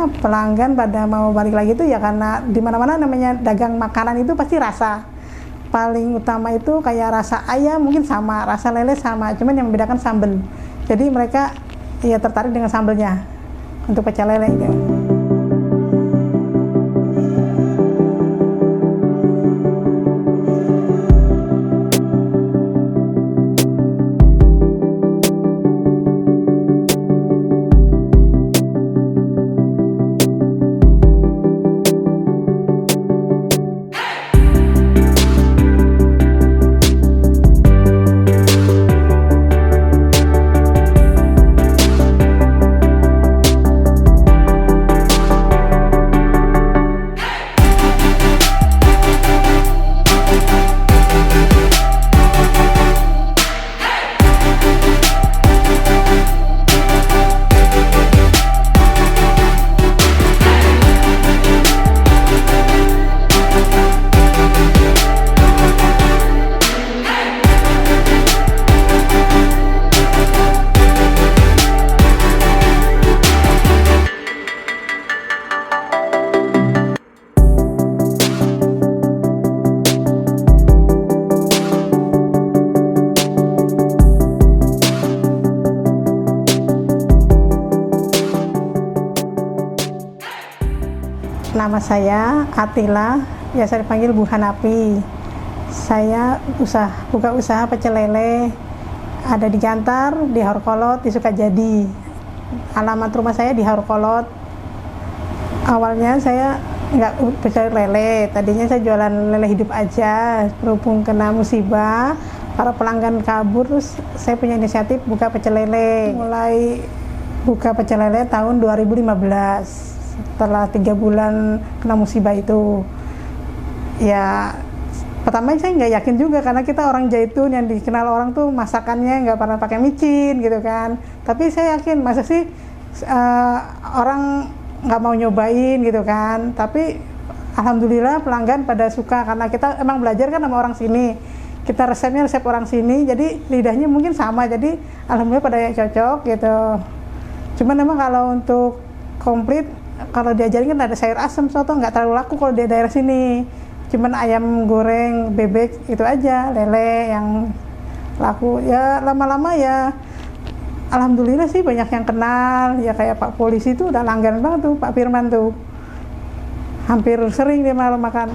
Pelanggan pada mau balik lagi itu ya karena di mana-mana namanya dagang makanan itu pasti rasa. Paling utama itu kayak rasa ayam mungkin sama, rasa lele sama, cuman yang membedakan sambal. Jadi mereka ya tertarik dengan sambalnya untuk pecel lele gitu. Nama saya Atila, biasa dipanggil Bu Hanapi. Saya buka usaha pecel lele, ada di Jantar, di Harkolot, di Sukajadi. Alamat rumah saya di Harkolot. Awalnya saya nggak pecel lele, tadinya saya jualan lele hidup aja. Berhubung kena musibah, para pelanggan kabur, terus saya punya inisiatif buka pecel lele. Mulai buka pecel lele tahun 2015. Setelah 3 bulan kena musibah itu, ya pertama saya nggak yakin juga karena kita orang Jaitun yang dikenal orang tuh masakannya nggak pernah pakai micin gitu kan. Tapi saya yakin masa sih orang nggak mau nyobain gitu kan. Tapi alhamdulillah pelanggan pada suka karena kita emang belajar kan sama orang sini. Kita resepnya resep orang sini, jadi lidahnya mungkin sama. Jadi alhamdulillah pada cocok gitu. Cuman emang kalau untuk komplit, kalau diajarin kan ada sayur asem, soto nggak terlalu laku kalau di daerah sini. Cuman ayam goreng, bebek itu aja, lele yang laku. Ya lama-lama ya alhamdulillah sih banyak yang kenal. Ya kayak Pak Polisi itu udah langganan banget tuh, Pak Firman tuh. Hampir sering dia malam makan.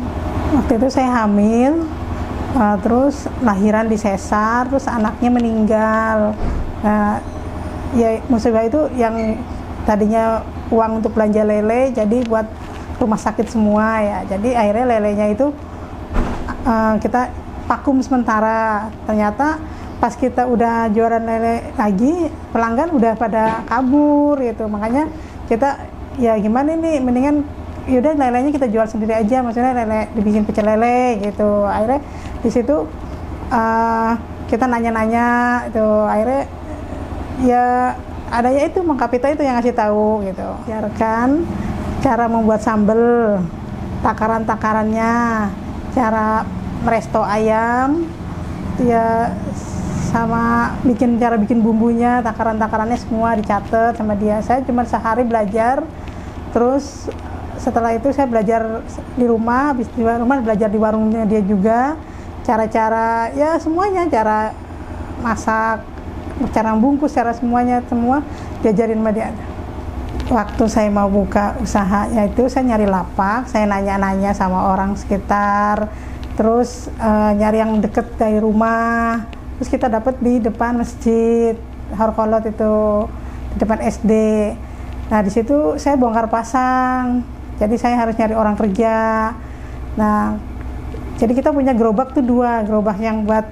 Waktu itu saya hamil, terus lahiran di sesar, terus anaknya meninggal. Nah, ya musibah itu yang tadinya uang untuk belanja lele jadi buat rumah sakit semua ya. Jadi akhirnya lelenya itu kita vakum sementara. Ternyata pas kita udah jualan lele lagi, pelanggan udah pada kabur gitu. Makanya kita ya gimana nih, mendingan yaudah lelenya kita jual sendiri aja, maksudnya lele dibikin pecel lele gitu. Akhirnya di situ kita nanya-nanya itu, akhirnya ya adanya itu Mang Kapita itu yang ngasih tahu gitu. Ajarkan cara membuat sambal, takaran-takarannya, cara meresto ayam, ya sama cara bikin bumbunya, takaran-takarannya semua dicatat sama dia. Saya cuma sehari belajar, terus setelah itu saya belajar di rumah, habis di rumah belajar di warungnya dia juga, cara-cara ya semuanya, cara masak, cara bungkus, cara semuanya, semua diajarin sama dia. Waktu saya mau buka usahanya itu saya nyari lapak, saya nanya-nanya sama orang sekitar, terus nyari yang deket dari rumah, terus kita dapat di depan masjid Harkolot itu, di depan SD. Nah di situ saya bongkar pasang, jadi saya harus nyari orang kerja. Nah jadi kita punya gerobak tuh 2, gerobak yang buat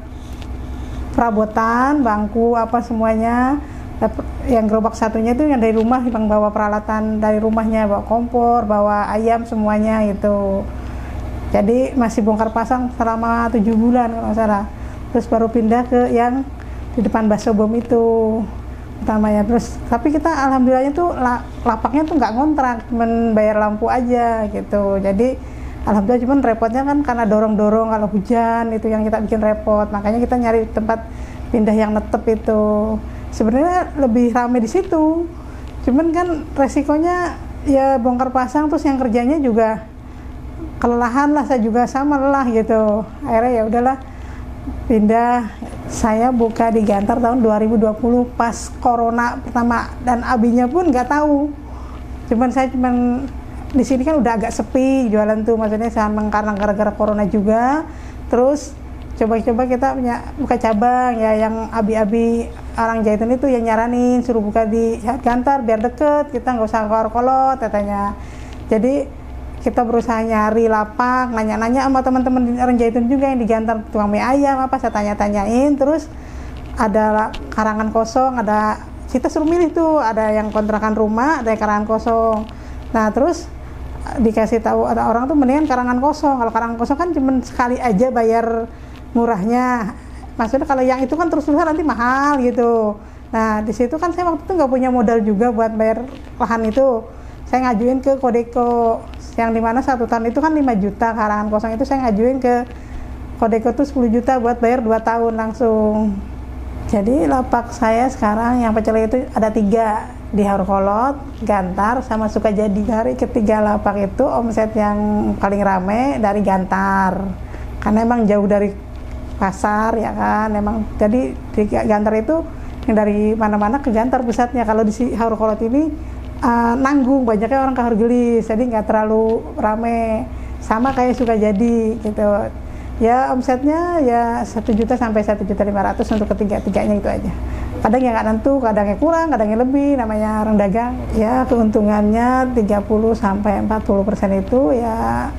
perabotan, bangku, apa semuanya. Yang gerobak satunya itu yang dari rumah, yang bawa peralatan dari rumahnya, bawa kompor, bawa ayam semuanya itu. Jadi masih bongkar pasang selama 7 bulan kalau nggak salah. Terus baru pindah ke yang di depan Bakso Bom itu utamanya. Terus tapi kita alhamdulillahnya tuh lapaknya tuh nggak ngontrak, cuman bayar lampu aja gitu. Jadi alhamdulillah, cuman repotnya kan karena dorong-dorong kalau hujan itu yang kita bikin repot. Makanya kita nyari tempat pindah yang netep itu. Sebenarnya lebih ramai di situ. Cuman kan resikonya ya bongkar pasang, terus yang kerjanya juga kelelahan lah, saya juga sama lelah gitu. Akhirnya ya udahlah pindah. Saya buka di Gantar tahun 2020 pas corona pertama, dan abinya pun nggak tahu. Saya cuman di sini kan udah agak sepi jualan tuh, maksudnya karena gara-gara corona juga. Terus coba-coba kita punya buka cabang ya, yang abi-abi orang Jaitun itu yang nyaranin suruh buka di Gantar biar deket, kita nggak usah keluar kolot katanya. Jadi kita berusaha nyari lapak, nanya-nanya sama teman-teman orang Jaitun juga yang di Gantar, tukang mie ayam apa, saya tanya-tanyain. Terus ada karangan kosong, ada kita suruh milih tuh, ada yang kontrakan rumah, ada yang karangan kosong. Nah terus dikasih tahu ada orang tuh mendingan karangan kosong. Kalau karangan kosong kan cuma sekali aja bayar murahnya, maksudnya kalau yang itu kan terus-terusan nanti mahal gitu. Nah di situ kan saya waktu itu nggak punya modal juga buat bayar lahan itu. Saya ngajuin ke Kodeko, yang dimana 1 tahun itu kan 5 juta, karangan kosong itu saya ngajuin ke Kodeko tuh 10 juta buat bayar 2 tahun langsung. Jadi lapak saya sekarang yang pecel itu ada 3 di Haurkolot, Gantar, sama Sukajadi. Dari ketiga lapak itu omset yang paling rame dari Gantar, karena emang jauh dari pasar ya kan. Emang jadi di Gantar itu yang dari mana-mana ke Gantar pusatnya. Kalau di Haurkolot ini nanggung, banyaknya orang ke Hargelis, jadi nggak terlalu rame, sama kayak Sukajadi gitu ya. Omsetnya ya 1 juta sampai 1.500.000 untuk ketiga-tiganya itu aja. Kadang yang nggak nentu, kadangnya kurang, kadangnya lebih, namanya orang dagang ya. Keuntungannya 30 sampai 40% itu ya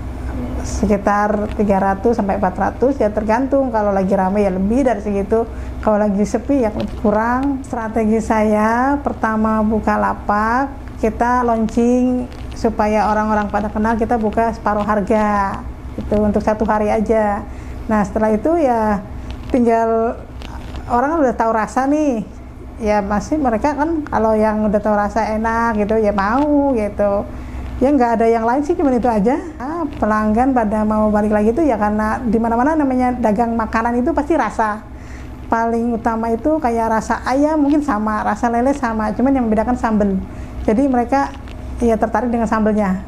sekitar 300 sampai 400 ya, tergantung. Kalau lagi rame ya lebih dari segitu, kalau lagi sepi ya lebih kurang. Strategi saya pertama buka lapak, kita launching supaya orang-orang pada kenal, kita buka separuh harga itu untuk 1 hari aja. Nah setelah itu ya tinggal orang udah tahu rasa nih ya, masih mereka kan kalau yang udah tahu rasa enak gitu ya mau gitu ya, nggak ada yang lain sih, cuma itu aja. Nah, pelanggan pada mau balik lagi itu ya karena di mana-mana namanya dagang makanan itu pasti rasa paling utama itu, kayak rasa ayam mungkin sama, rasa lele sama, cuman yang membedakan sambal. Jadi mereka ya tertarik dengan sambalnya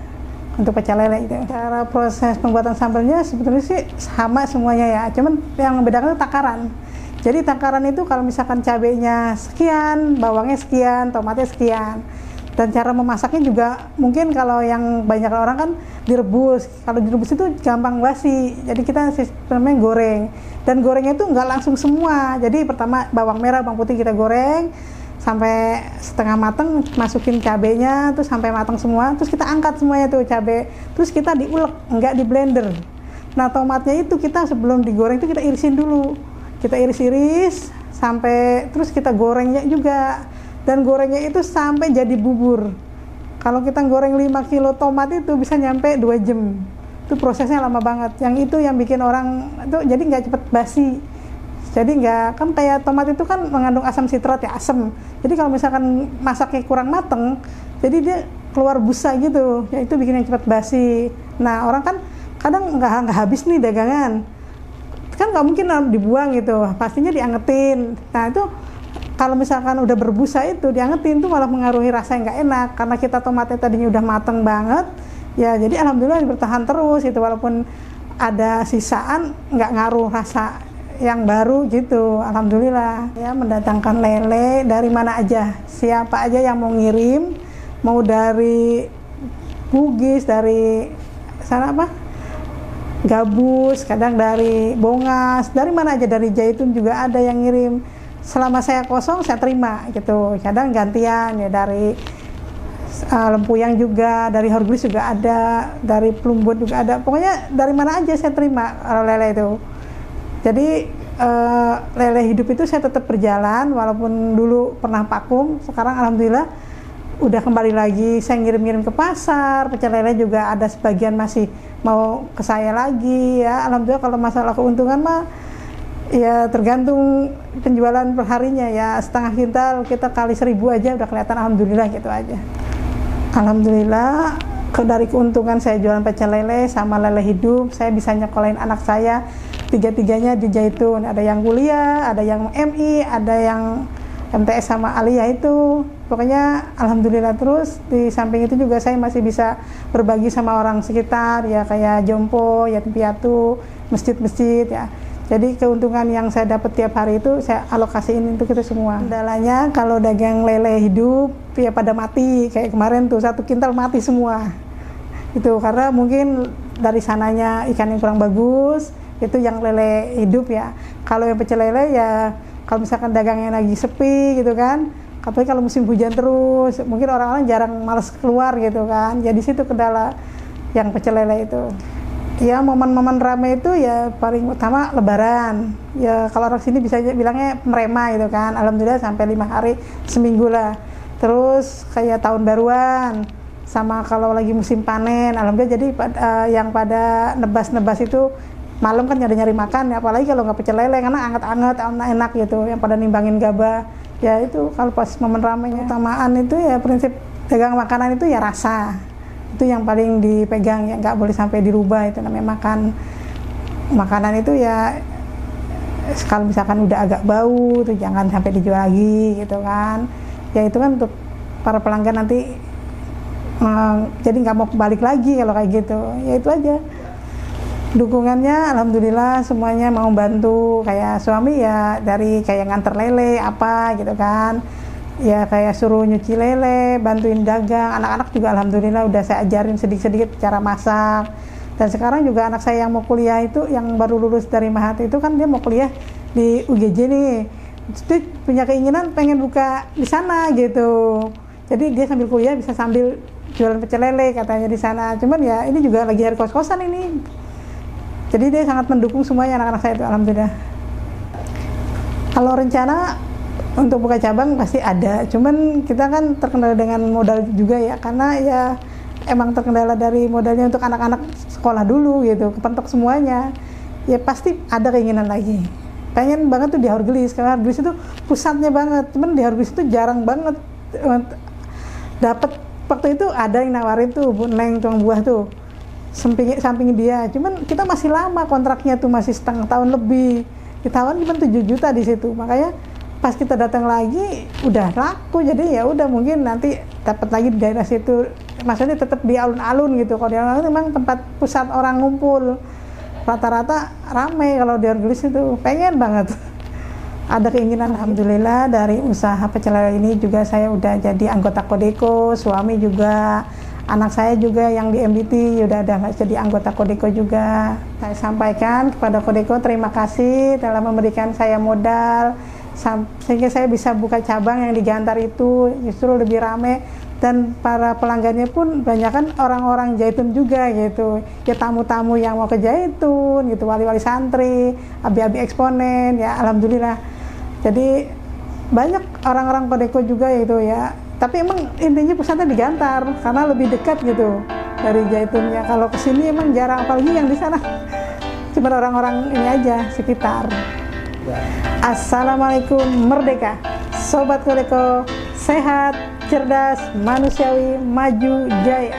untuk pecel lele itu. Cara proses pembuatan sambalnya sebetulnya sih sama semuanya ya, cuman yang membedakan itu takaran. Jadi takaran itu kalau misalkan cabenya sekian, bawangnya sekian, tomatnya sekian. Dan cara memasaknya juga mungkin kalau yang banyak orang kan direbus. Kalau direbus itu gampang basi. Jadi kita sistemnya goreng. Dan gorengnya itu nggak langsung semua. Jadi pertama bawang merah, bawang putih kita goreng sampai setengah matang, masukin cabenya terus sampai matang semua, terus kita angkat semuanya tuh cabe, terus kita diulek, nggak di blender. Nah tomatnya itu kita sebelum digoreng itu kita irisin dulu, kita iris-iris sampai, terus kita gorengnya juga, dan gorengnya itu sampai jadi bubur. Kalau kita goreng 5 kilo tomat itu bisa nyampe 2 jam, itu prosesnya lama banget. Yang itu yang bikin orang itu jadi nggak cepet basi. Jadi nggak, kan kayak tomat itu kan mengandung asam sitrat ya, asam. Jadi kalau misalkan masaknya kurang mateng, jadi dia keluar busa gitu, ya itu bikin yang cepat basi. Nah orang kan kadang nggak habis nih dagangan, kan nggak mungkin dibuang gitu, pastinya diangetin. Nah itu kalau misalkan udah berbusa itu diangetin tuh malah mengaruhi rasa yang nggak enak, karena kita tomatnya tadinya udah mateng banget, ya jadi alhamdulillah bertahan terus itu, walaupun ada sisaan nggak ngaruh rasa yang baru gitu, alhamdulillah. Ya mendatangkan lele dari mana aja, siapa aja yang mau ngirim, mau dari Bugis, dari sana apa Gabus, kadang dari Bongas, dari mana aja, dari Jaitun juga ada yang ngirim. Selama saya kosong saya terima gitu, kadang gantian ya, dari Lempuyang juga, dari Hargelis juga ada, dari Plumbon juga ada, pokoknya dari mana aja saya terima kalau lele itu. Jadi lele hidup itu saya tetap berjalan, walaupun dulu pernah vakum, sekarang alhamdulillah udah kembali lagi. Saya ngirim-ngirim ke pasar, pecel lele juga ada sebagian masih mau ke saya lagi ya. Alhamdulillah kalau masalah keuntungan mah ya tergantung penjualan perharinya ya, setengah kintal kita kali 1000 aja udah kelihatan, alhamdulillah gitu aja. Alhamdulillah dari keuntungan saya jualan pecel lele sama lele hidup, saya bisa nyekolahin anak saya 3-3-nya di Jaitun. Ada yang kuliah, ada yang MI, ada yang MTS sama Aliyah itu. Pokoknya alhamdulillah. Terus di samping itu juga saya masih bisa berbagi sama orang sekitar ya, kayak jompo, yatim piatu, masjid-masjid ya. Jadi keuntungan yang saya dapat tiap hari itu saya alokasiin untuk itu semua. Kendalanya kalau dagang lele hidup ya pada mati, kayak kemarin tuh 1 kintal mati semua. Itu karena mungkin dari sananya ikan yang kurang bagus, itu yang lele hidup ya. Kalau yang pecel lele ya kalau misalkan dagangnya lagi sepi gitu kan, apalagi kalau musim hujan terus, mungkin orang-orang jarang malas keluar gitu kan. Jadi situ kendala yang pecel lele itu. Ya momen-momen ramai itu ya paling utama Lebaran. Ya kalau orang sini bisa bilangnya merema gitu kan. Alhamdulillah sampai 5 hari seminggu lah. Terus kayak tahun baruan, sama kalau lagi musim panen. Alhamdulillah jadi yang pada nebas-nebas itu malam kan nyari-nyari makan. Ya, apalagi kalau nggak pecel lele karena anget-anget, enak gitu. Yang pada nimbangin gabah. Ya itu kalau pas momen ramainya. Utamaan itu ya prinsip dagang makanan itu ya rasa. Itu yang paling dipegang, ya nggak boleh sampai dirubah. Itu namanya makanan itu ya kalau misalkan udah agak bau tuh jangan sampai dijual lagi gitu kan. Ya itu kan untuk para pelanggan nanti jadi nggak mau balik lagi kalau kayak gitu. Ya itu aja. Dukungannya alhamdulillah semuanya mau bantu, kayak suami ya dari kayak nganter lele apa gitu kan. Ya kayak suruh nyuci lele, bantuin dagang. Anak-anak juga alhamdulillah udah saya ajarin sedikit-sedikit cara masak. Dan sekarang juga anak saya yang mau kuliah itu, yang baru lulus dari Mahat itu kan dia mau kuliah di UGJ nih. Dia punya keinginan pengen buka di sana gitu. Jadi dia sambil kuliah bisa sambil jualan pecel lele katanya di sana. Cuman ya ini juga lagi hari kos-kosan ini. Jadi dia sangat mendukung semuanya anak-anak saya itu alhamdulillah. Kalau rencana untuk buka cabang pasti ada, cuman kita kan terkendala dengan modal juga ya, karena ya emang terkendala dari modalnya untuk anak-anak sekolah dulu gitu, kepentok semuanya. Ya pasti ada keinginan lagi, pengen banget tuh di Haurgelis, karena Haurgelis itu pusatnya banget, cuman di Haurgelis itu jarang banget dapat. Waktu itu ada yang nawarin tuh Bu Neng tukang buah tuh samping dia, cuman kita masih lama kontraknya tuh, masih setengah tahun lebih, ditawarin cuma 7 juta di situ. Makanya pas kita datang lagi udah laku, jadi ya udah mungkin nanti dapat lagi di daerah situ. Maksudnya tetap di alun-alun gitu. Kalau di alun-alun memang tempat pusat orang ngumpul, rata-rata ramai. Kalau di Haurgelis itu pengen banget. Ada keinginan. Alhamdulillah dari usaha pecel lele ini juga saya udah jadi anggota Kodeko, suami juga, anak saya juga yang di MBT udah ada jadi anggota Kodeko juga. Saya sampaikan kepada Kodeko terima kasih telah memberikan saya modal sehingga saya bisa buka cabang yang di Gantar itu justru lebih rame, dan para pelanggannya pun banyak kan orang-orang Jaitun juga gitu ya, tamu-tamu yang mau ke Jaitun gitu, wali-wali santri, abi-abi eksponen ya alhamdulillah. Jadi banyak orang-orang Kodeko juga gitu ya, tapi emang intinya pusatnya di Gantar karena lebih dekat gitu dari Jaitunnya. Kalau kesini emang jarang, apalagi yang di sana cuma orang-orang ini aja sekitar. Assalamualaikum, merdeka Sobat Kodeko, sehat, cerdas, manusiawi, maju, jaya.